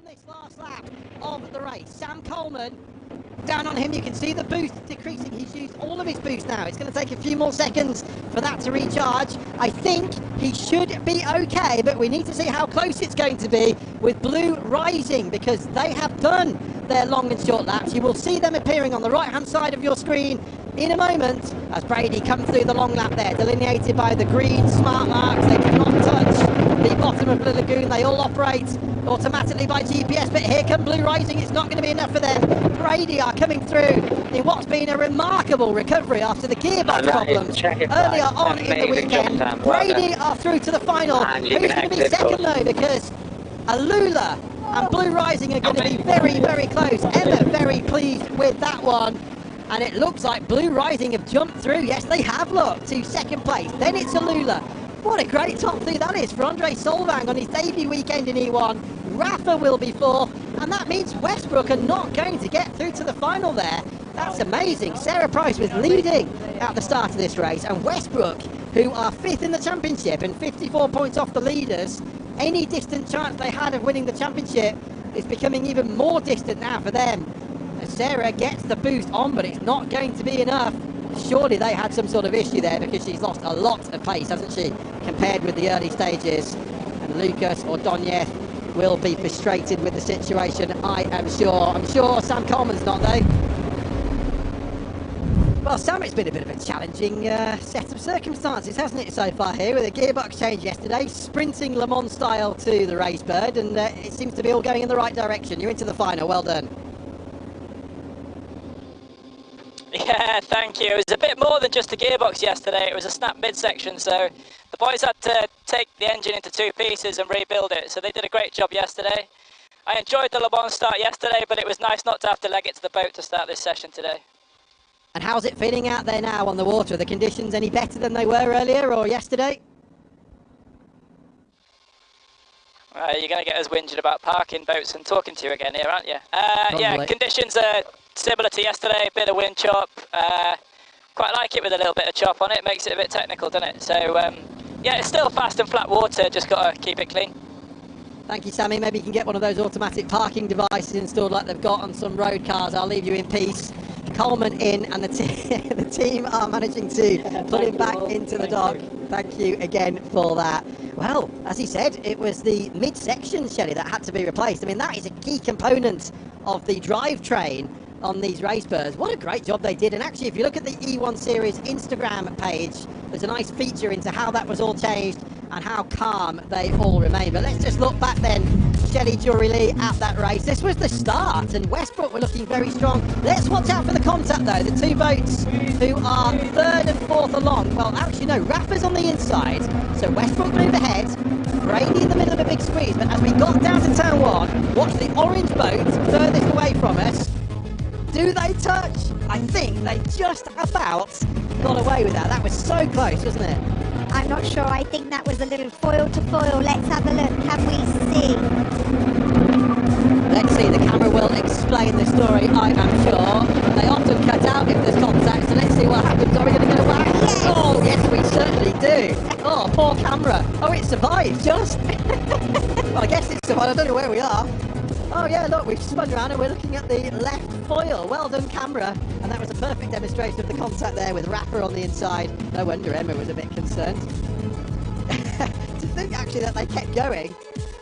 on this last lap of the race. Sam Coleman, down on him, you can see the boost decreasing. He's used all of his boost now. It's going to take a few more seconds for that to recharge. I think he should be okay, but we need to see how close it's going to be with Blue rising, because they have done their long and short laps. You will see them appearing on the right hand side of your screen in a moment as Brady comes through the long lap there, delineated by the green smart marks. They cannot touch the bottom of the lagoon. They all operate automatically by GPS, but here come Blue rising. It's not going to be enough for them. Brady are coming through in what's been a remarkable recovery after the gearbox problems earlier on in the weekend. Brady are through to the final. Who's going to be second though, because Alula and Blue Rising are going to be very, very close. Emma very pleased with that one. And it looks like Blue Rising have jumped through. Yes, they have, look, to second place. Then it's Alula. What a great top three that is for Andre Solvang on his debut weekend in E1. Rafa will be fourth, and that means Westbrook are not going to get through to the final there. That's amazing. Sarah Price was leading at the start of this race, and Westbrook, who are fifth in the championship and 54 points off the leaders, any distant chance they had of winning the championship is becoming even more distant now for them. As Sarah gets the boost on, but it's not going to be enough. Surely they had some sort of issue there, because she's lost a lot of pace, hasn't she, compared with the early stages. And Lucas or Donyev will be frustrated with the situation, I am sure. I'm sure Sam Coleman's not, though. Well, Sam, it's been a bit of a challenging set of circumstances, hasn't it, so far here, with a gearbox change yesterday, sprinting Le Mans style to the Racebird, and it seems to be all going in the right direction. You're into the final, well done. Yeah, thank you. It was a bit more than just a gearbox yesterday. It was a snap midsection, so the boys had to take the engine into two pieces and rebuild it, so they did a great job yesterday. I enjoyed the Le Mans start yesterday, but it was nice not to have to leg it to the boat to start this session today. And how's it feeling out there now on the water? Are the conditions any better than they were earlier or yesterday? You're going to get us whinging about parking boats and talking to you again here, aren't you? Yeah, conditions are similar to yesterday, a bit of wind chop. Quite like it with a little bit of chop on it. Makes it a bit technical, doesn't it? So, yeah, it's still fast and flat water, just got to keep it clean. Thank you, Sammy. Maybe you can get one of those automatic parking devices installed like they've got on some road cars. I'll leave you in peace. Coleman in, and the team are managing to put him back into the dock. Thank you again for that. Well, as he said, it was the midsection, Shelley, that had to be replaced. I mean, that is a key component of the drivetrain on these Racebirds. What a great job they did. And actually, if you look at the E1 Series Instagram page, there's a nice feature into how that was all changed and how calm they all remain. But let's just look back then, Shelley Jury Lee, at that race. This was the start, and Westbrook were looking very strong. Let's watch out for the contact, though. The two boats who are third and fourth along. Well, actually, no, Rafa's on the inside, so Westbrook moved ahead. Brady in the middle of a big squeeze, but as we got down to turn one, watch the orange boat furthest away from us. Do they touch? I think they just about got away with that. That was so close, wasn't it? I'm not sure. I think that was a little foil to foil. Let's have a look. Can we see? Let's see. The camera will explain the story, I am sure. They often cut out if there's contact, so let's see what happens. Are we going to go back? Yes. Oh, yes, we certainly do. Oh, poor camera. Oh, it survived, just. Well, I guess it survived. I don't know where we are. Oh yeah, look, we've spun around and we're looking at the left foil. Well done, camera. And that was a perfect demonstration of the contact there with Rafa on the inside. No wonder Emma was a bit concerned. To think actually that they kept going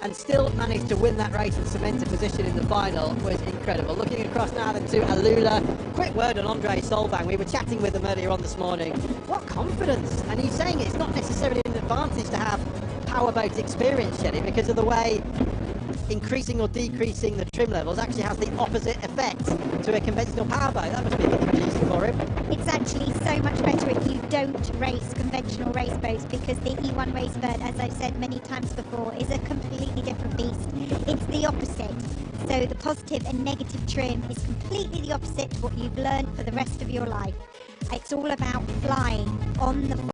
and still managed to win that race and cement a position in the final was incredible. Looking across now then to Alula. Quick word on Andre Solvang. We were chatting with him earlier on this morning. What confidence. And he's saying it's not necessarily an advantage to have powerboat experience, Shelley, because of the way increasing or decreasing the trim levels actually has the opposite effect to a conventional powerboat. That must be a bit confusing for him. It's actually so much better if you don't race conventional race boats, because the E1 Racebird, as I've said many times before, is a completely different beast. It's the opposite. So the positive and negative trim is completely the opposite to what you've learned for the rest of your life. It's all about flying on the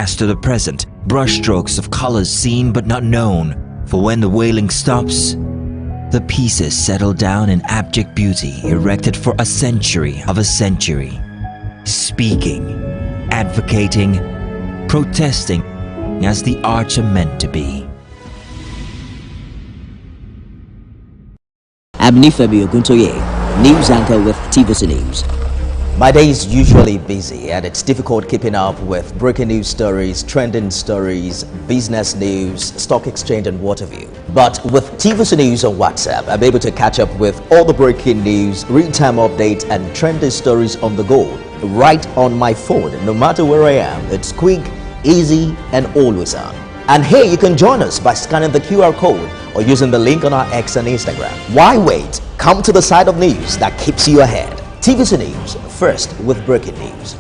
past to the present, brushstrokes of colors seen but not known. For when the wailing stops, the pieces settle down in abject beauty erected for a century of a century. Speaking, advocating, protesting as the arts are meant to be. I'm Nifemi Oguntoye, news anchor with TVC News. My day is usually busy and it's difficult keeping up with breaking news stories, trending stories, business news, stock exchange and what have you. But with TVC News on WhatsApp, I'm able to catch up with all the breaking news, real-time updates and trending stories on the go, right on my phone, no matter where I am. It's quick, easy and always on. And here you can join us by scanning the QR code or using the link on our X and Instagram. Why wait? Come to the side of news that keeps you ahead. TVC News, first with breaking news.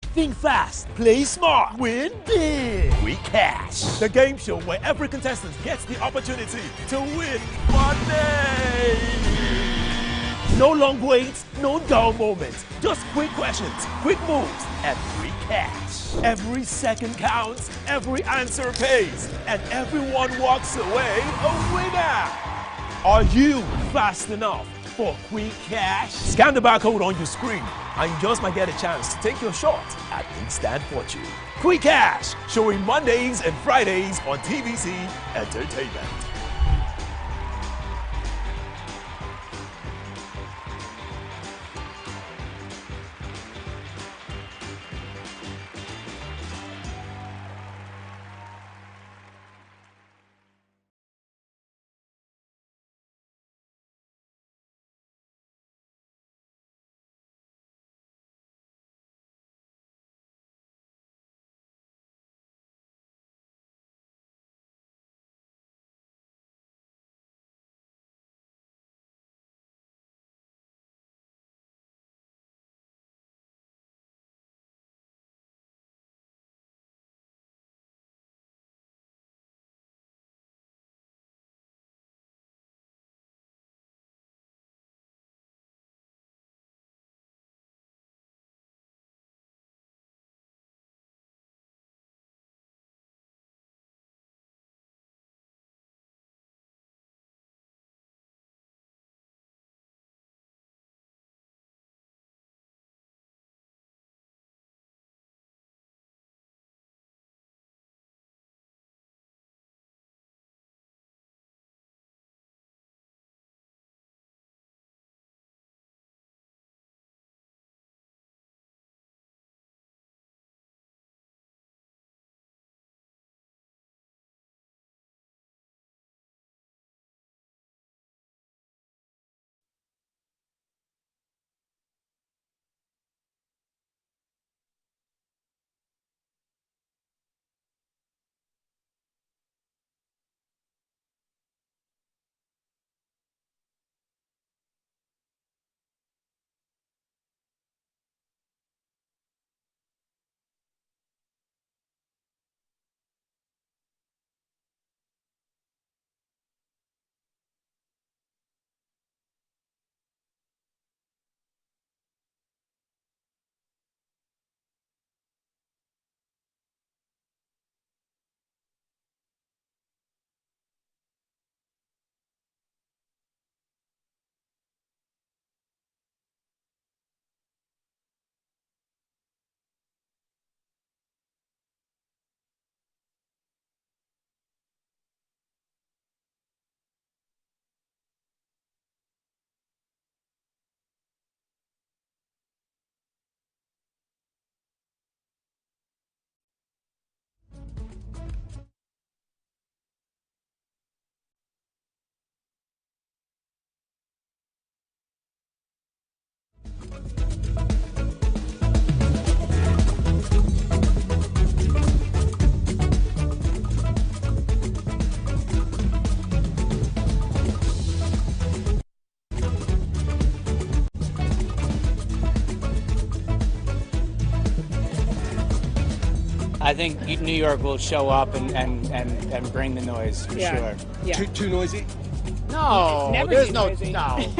Think fast, play smart, win big. We Cash, the game show where every contestant gets the opportunity to win money. No long waits, no dull moments, just quick questions, quick moves, and free cash. Every second counts, every answer pays, and everyone walks away a winner. Are you fast enough for quick cash? Scan the barcode on your screen, and you just might get a chance to take your shot at instant fortune. Quick Cash, showing Mondays and Fridays on TVC Entertainment. I think New York will show up and bring the noise for sure. Yeah. Too noisy? No, Never there's too no noisy. no.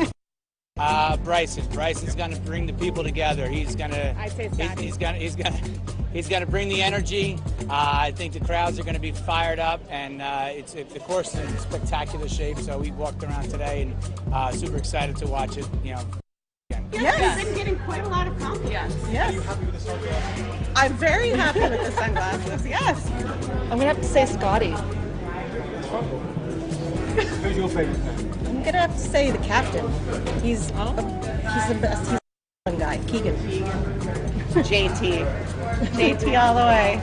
Bryson's going to bring the people together. He's going to. I'd say Scotty. He's going to bring the energy. I think the crowds are going to be fired up, and the course is in spectacular shape. So we walked around today, and super excited to watch it. You know. Yes, you've been getting quite a lot of compliments. Yes. Are you happy with the sunglasses? I'm very happy with the sunglasses. Yes. I'm gonna have to say Scotty. Who's your favorite? I'm gonna have to say the captain. He's the best. He's the fun guy, Keegan. JT all the way.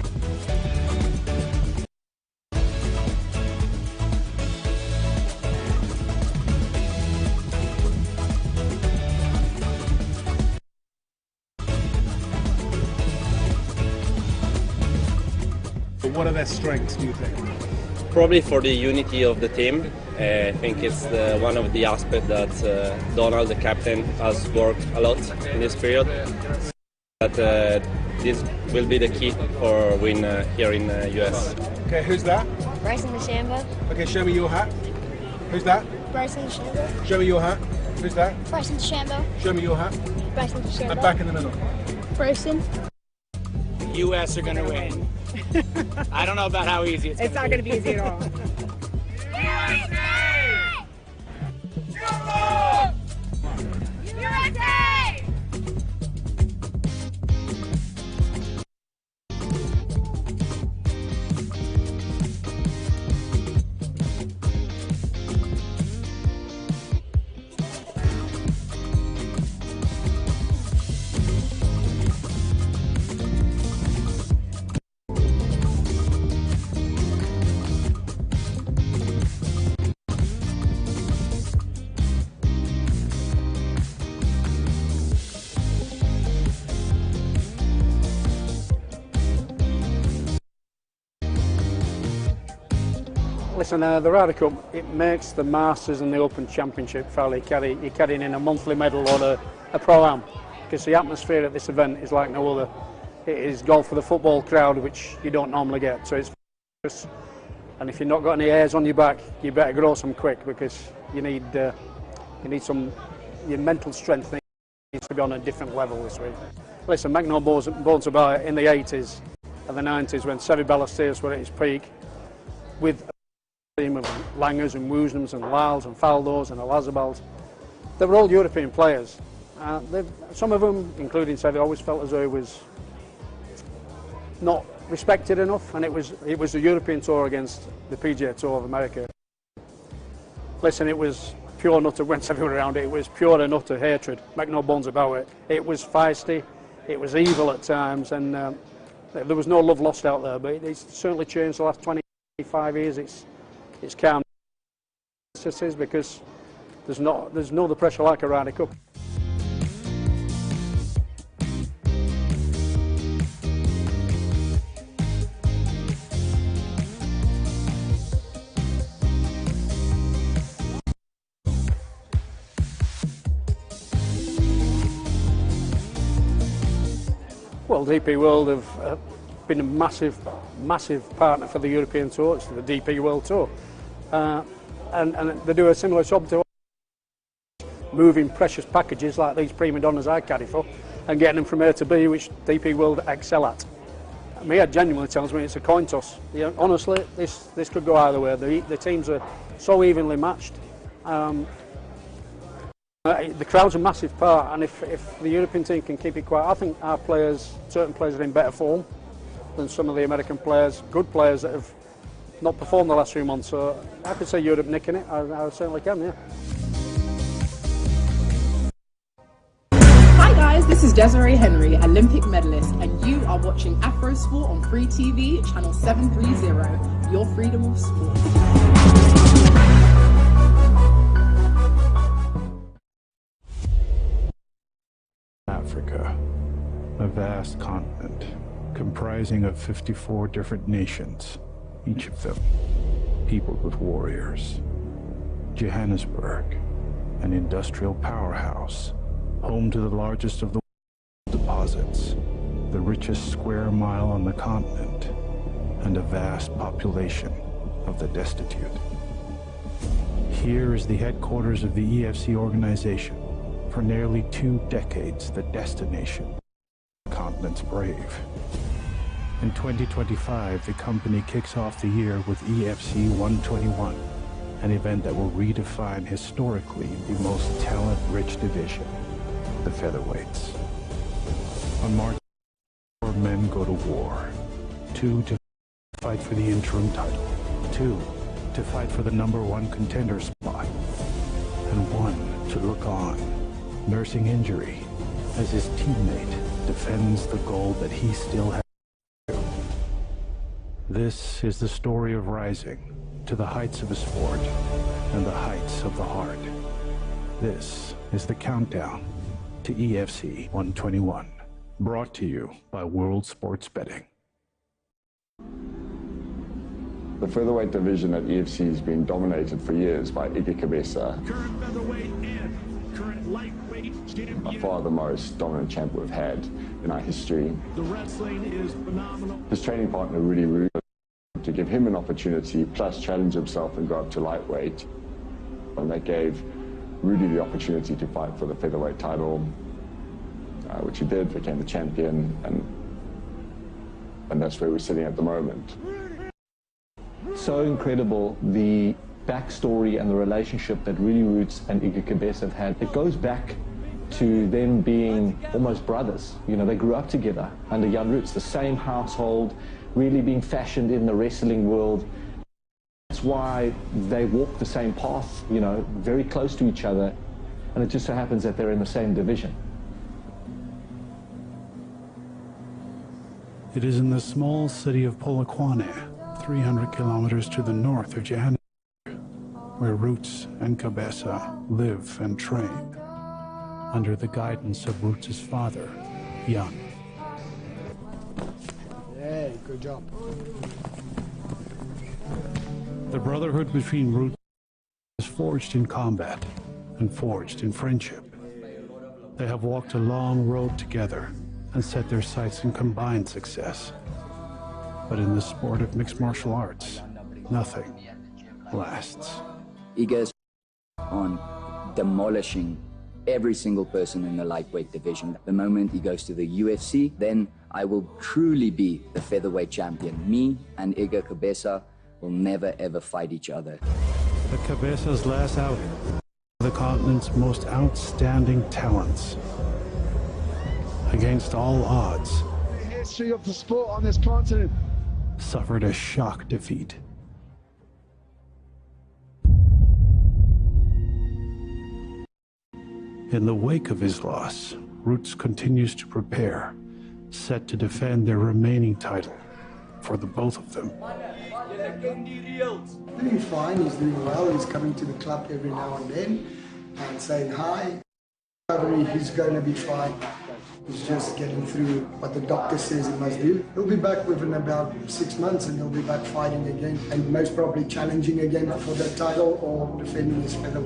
What are their strengths, do you think? Probably for the unity of the team. I think it's one of the aspects that Donald, the captain, has worked a lot in this period. But this will be the key for win here in US. Okay, who's that? Bryson DeChambeau. Okay, show me your hat. Who's that? Bryson DeChambeau. Show me your hat. Who's that? Bryson DeChambeau. Show me your hat. Bryson DeChambeau. And back in the middle. Bryson. The US are going to win. I don't know about how easy it's not going to be easy at all. Listen, the Ryder Cup, it makes the Masters and the Open Championship fairly you're carrying in a monthly medal or a Pro-Am, because the atmosphere at this event is like no other. It is golf for the football crowd, which you don't normally get, so it's and if you've not got any hairs on your back, you better grow some quick, because you need some, your mental strength needs to be on a different level this week. Listen, make no bones about it, in the 80s and the 90s when Seve Ballesteros were at his peak, with team of Langers and Woosnams and Lyles and Faldos and Olazabals. They were all European players. Some of them, including Seve, always felt as though he was not respected enough, and it was the European Tour against the PGA Tour of America. Listen, it was pure and utter, went everywhere around it, it was pure and utter hatred, make no bones about it. It was feisty, it was evil at times, and there was no love lost out there, but it's certainly changed the last 25 years. It's calm because there's no other pressure like a Ryder Cup. Well, DP World have been a massive partner for the European Tour. It's the DP World Tour. And they do a similar job to us, moving precious packages like these prima donnas I caddy for and getting them from A to B, which DP World excel at. Mia genuinely tells me it's a coin toss. You know, honestly, this could go either way. The teams are so evenly matched. The crowd's a massive part, and if the European team can keep it quiet, I think our players, certain players, are in better form than some of the American players, good players that have not performed the last few months. So I could say Europe nicking it. I certainly can, yeah. Hi guys, this is Desiree Henry, Olympic medalist, and you are watching Afro Sport on Prix TV, channel 730, your freedom of sport. Africa, a vast continent comprising of 54 different nations, each of them peopled with warriors. Johannesburg, an industrial powerhouse, home to the largest of the deposits, the richest square mile on the continent, and a vast population of the destitute. Here is the headquarters of the EFC organization, for nearly 2 decades the destination of the continent's brave. In 2025, the company kicks off the year with EFC 121, an event that will redefine historically the most talent-rich division, the featherweights. On March 4, men go to war. 2 to fight for the interim title. 2 to fight for the #1 contender spot. And 1 to look on, nursing injury, as his teammate defends the gold that he still has. This is the story of rising to the heights of a sport and the heights of the heart. This is the countdown to EFC 121, brought to you by World Sports Betting. The featherweight division at EFC has been dominated for years by Ryder Cup. Current featherweight and current lightweight champion. By far the most dominant champ we've had in our history. The wrestling is phenomenal. His training partner, Rudy, to give him an opportunity, plus challenge himself and go up to lightweight. And that gave Rudy the opportunity to fight for the featherweight title, which he did, became the champion, and that's where we're sitting at the moment. So incredible, the backstory and the relationship that Rudy Roots and Iga Cabeza have had. It goes back to them being almost brothers. You know, they grew up together under Jan Roots, the same household, really being fashioned in the wrestling world. That's why they walk the same path, you know, very close to each other, and it just so happens that they're in the same division. It is in the small city of Polokwane, 300 kilometers to the north of Johannesburg, where Roots and Cabeza live and train, under the guidance of Roots' father, Jan. Yeah, good job. The brotherhood between Roots is forged in combat and forged in friendship. They have walked a long road together and set their sights in combined success. But in the sport of mixed martial arts, nothing lasts. Iga's on demolishing every single person in the lightweight division. The moment he goes to the UFC, then I will truly be the featherweight champion. Me and Iga Cabeza will never ever fight each other. The Cabeza's last outing, the continent's most outstanding talents. Against all odds, The history of the sport on this continent. Suffered a shock defeat. In the wake of his loss, Roots continues to prepare, set to defend their remaining title for the both of them. Doing fine, he's doing well, he's coming to the club every now and then and saying hi. He's going to be fine. He's just getting through what the doctor says he must do. He'll be back within about 6 months and he'll be back fighting again and most probably challenging again for the title or defending his featherweight.